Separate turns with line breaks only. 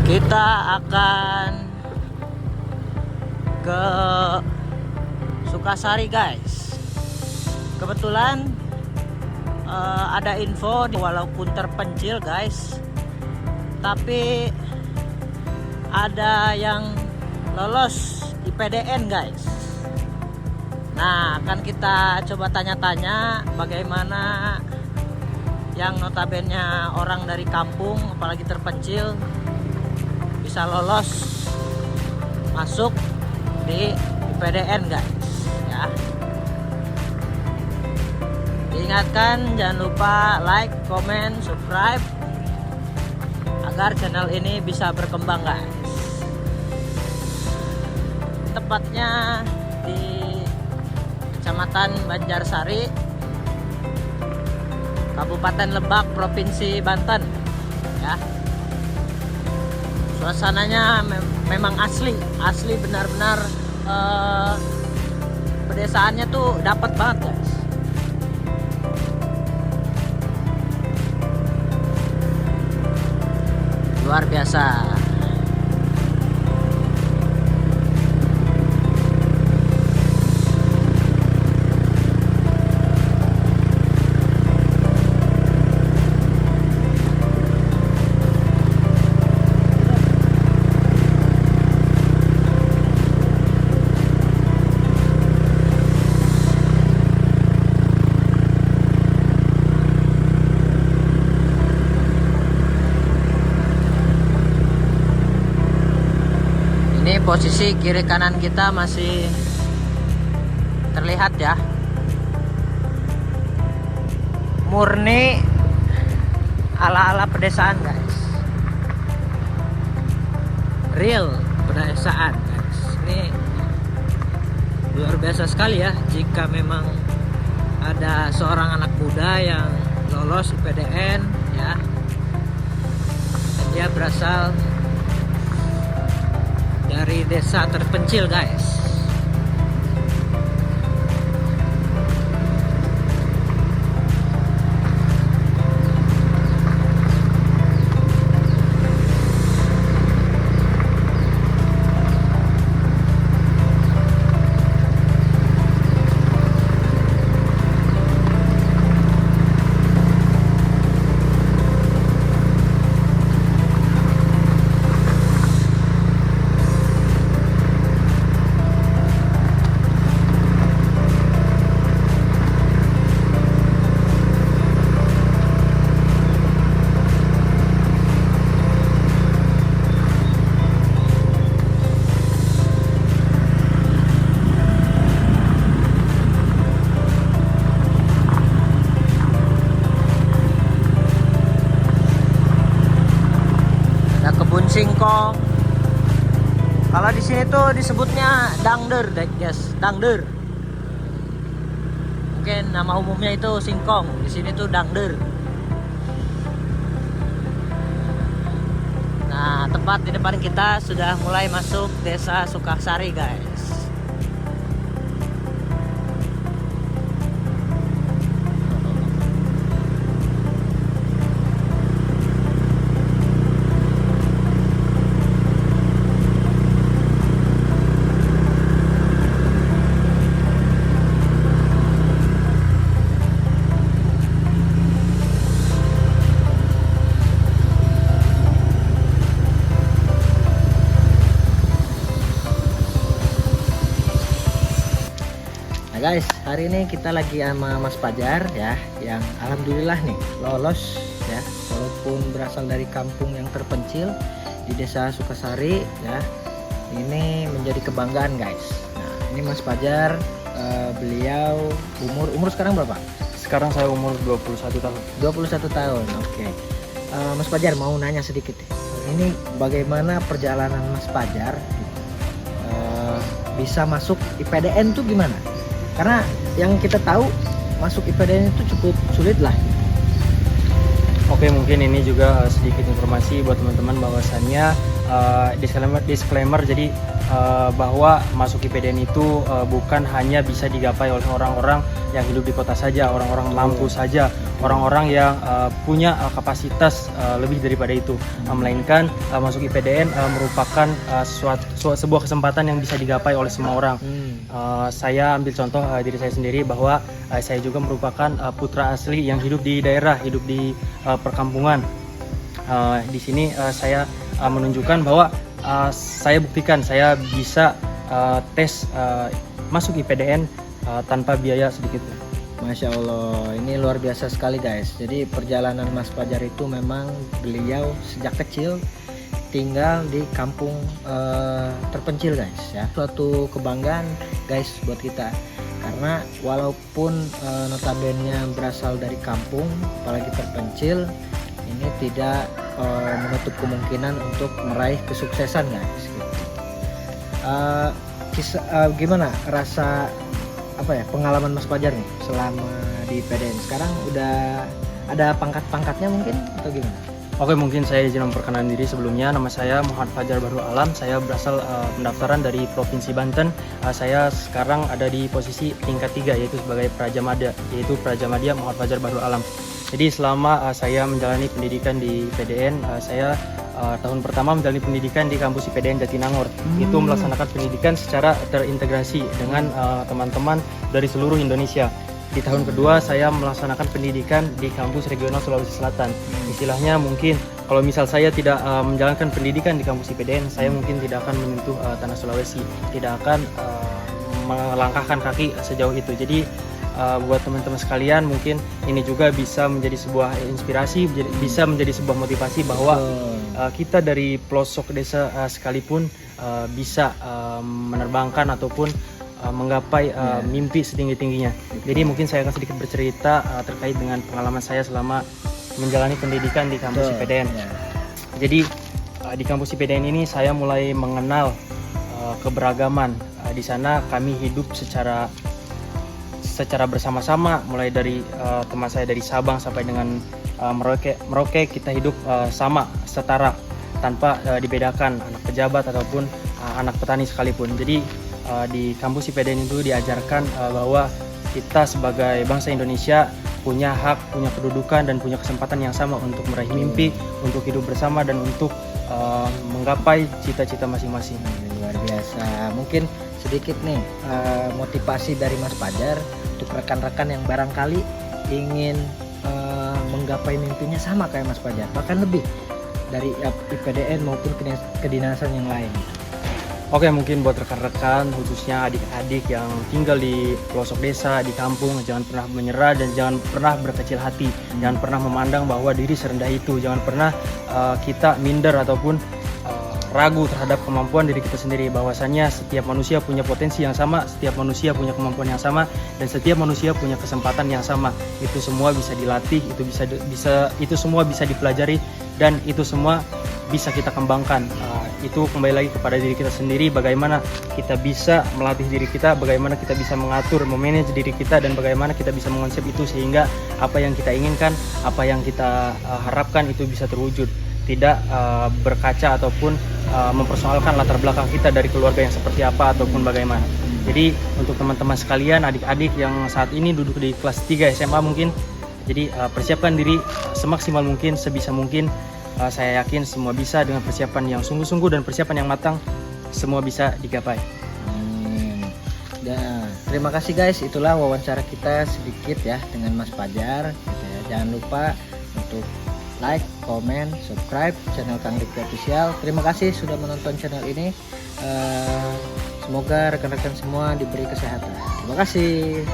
Kita akan ke Sukasari guys. Kebetulan ada info walaupun terpencil guys, tapi ada yang lolos IPDN guys. Nah, akan kita coba tanya-tanya bagaimana yang notabene orang dari kampung apalagi terpencil bisa lolos masuk di IPDN guys ya. Diingatkan jangan lupa like, comment, subscribe agar channel ini bisa berkembang guys. Tepatnya di Kecamatan Banjarsari, Kabupaten Lebak, Provinsi Banten ya. Suasananya memang asli benar-benar, pedesaannya tuh dapat banget guys. Luar biasa. Ini posisi kiri kanan kita masih terlihat ya, murni ala-ala pedesaan guys, real pedesaan guys. Ini luar biasa sekali ya, jika memang ada seorang anak muda yang lolos IPDN ya, dan dia berasal dari desa terpencil guys. Kebun singkong. Kalau di sini tuh disebutnya dangder, guys, dangder. Mungkin nama umumnya itu singkong. Di sini tuh dangder. Nah, tepat di depan kita sudah mulai masuk desa Sukasari, guys. Guys, hari ini kita lagi sama Mas Fajar ya, yang alhamdulillah nih lolos ya, walaupun berasal dari kampung yang terpencil di desa Sukasari ya. Ini menjadi kebanggaan guys. Nah, ini Mas Fajar, beliau umur sekarang berapa?
Sekarang saya umur 21 tahun.
21 tahun. Oke. Mas Fajar mau nanya sedikit. Ini bagaimana perjalanan Mas Fajar bisa masuk IPDN tuh gimana? Karena yang kita tahu masuk IPDN itu cukup sulit lah.
Oke, mungkin ini juga sedikit informasi buat teman-teman bahwasannya disclaimer jadi bahwa masuk IPDN itu bukan hanya bisa digapai oleh orang-orang yang hidup di kota saja, orang-orang mampu saja, orang-orang yang punya kapasitas lebih daripada itu, melainkan masuk IPDN merupakan sebuah kesempatan yang bisa digapai oleh semua orang. Saya ambil contoh diri saya sendiri bahwa saya juga merupakan putra asli yang hidup di daerah, hidup di perkampungan. Di sini saya menunjukkan bahwa saya buktikan saya bisa tes masuk IPDN tanpa biaya sedikit.
Masya Allah, ini luar biasa sekali guys. Jadi perjalanan Mas Fajar itu memang beliau sejak kecil tinggal di kampung terpencil guys ya. Suatu kebanggaan guys buat kita, karena walaupun notabene berasal dari kampung apalagi terpencil, ini tidak menutup kemungkinan untuk meraih kesuksesan guys gitu. Gimana rasa pengalaman Mas Fajar nih selama di IPDN? Sekarang udah ada pangkat-pangkatnya mungkin atau gimana?
Oke, mungkin saya izin memperkenalkan diri sebelumnya. Nama saya Muhammad Fajar Bahrul Alam. Saya berasal pendaftaran dari Provinsi Banten. Saya sekarang ada di posisi tingkat 3 yaitu sebagai Prajamadya, yaitu Prajamadya Muhammad Fajar Bahrul Alam. Jadi selama saya menjalani pendidikan di IPDN, saya tahun pertama menjalani pendidikan di kampus IPDN Jatinangor. Itu melaksanakan pendidikan secara terintegrasi dengan teman-teman dari seluruh Indonesia. Di tahun kedua saya melaksanakan pendidikan di kampus regional Sulawesi Selatan. Istilahnya mungkin kalau misal saya tidak menjalankan pendidikan di kampus IPDN, saya mungkin tidak akan menyentuh tanah Sulawesi, tidak akan melangkahkan kaki sejauh itu. Jadi buat teman-teman sekalian, mungkin ini juga bisa menjadi sebuah inspirasi, bisa menjadi sebuah motivasi bahwa kita dari pelosok desa sekalipun bisa menerbangkan ataupun menggapai mimpi setinggi-tingginya. Jadi mungkin saya akan sedikit bercerita terkait dengan pengalaman saya selama menjalani pendidikan di kampus IPDN. Jadi di kampus IPDN ini saya mulai mengenal keberagaman. Di sana kami hidup secara bersama-sama, mulai dari teman saya dari Sabang sampai dengan Merauke, kita hidup sama, setara, tanpa dibedakan anak pejabat ataupun anak petani sekalipun. Jadi di kampus IPDN itu diajarkan bahwa kita sebagai bangsa Indonesia punya hak, punya kedudukan, dan punya kesempatan yang sama untuk meraih mimpi, untuk hidup bersama, dan untuk menggapai cita-cita masing-masing.
Luar biasa. Mungkin sedikit nih motivasi dari Mas Fajar untuk rekan-rekan yang barangkali ingin menggapai mimpinya sama kayak Mas Fajar, bahkan lebih dari IPDN maupun kedinasan yang lain.
Oke, mungkin buat rekan-rekan, khususnya adik-adik yang tinggal di pelosok desa, di kampung, jangan pernah menyerah dan jangan pernah berkecil hati. Jangan pernah memandang bahwa diri serendah itu. Jangan pernah kita minder ataupun ragu terhadap kemampuan diri kita sendiri. Bahwasannya setiap manusia punya potensi yang sama, setiap manusia punya kemampuan yang sama, dan setiap manusia punya kesempatan yang sama. Itu semua bisa dilatih, itu semua bisa dipelajari, dan itu semua bisa kita kembangkan. Itu kembali lagi kepada diri kita sendiri, bagaimana kita bisa melatih diri kita, bagaimana kita bisa mengatur, memanage diri kita, dan bagaimana kita bisa mengonsep itu sehingga apa yang kita inginkan, apa yang kita harapkan itu bisa terwujud. Tidak berkaca ataupun mempersoalkan latar belakang kita dari keluarga yang seperti apa ataupun bagaimana. Jadi untuk teman-teman sekalian, adik-adik yang saat ini duduk di kelas 3 SMA mungkin, jadi persiapkan diri semaksimal mungkin, sebisa mungkin. Saya yakin semua bisa dengan persiapan yang sungguh-sungguh dan persiapan yang matang, semua bisa digapai.
Nah, terima kasih guys, itulah wawancara kita sedikit ya dengan Mas Fajar gitu ya. Jangan lupa untuk like, comment, subscribe channel Kang Rifki Official. Terima kasih sudah menonton channel ini. Semoga rekan-rekan semua diberi kesehatan. Terima kasih.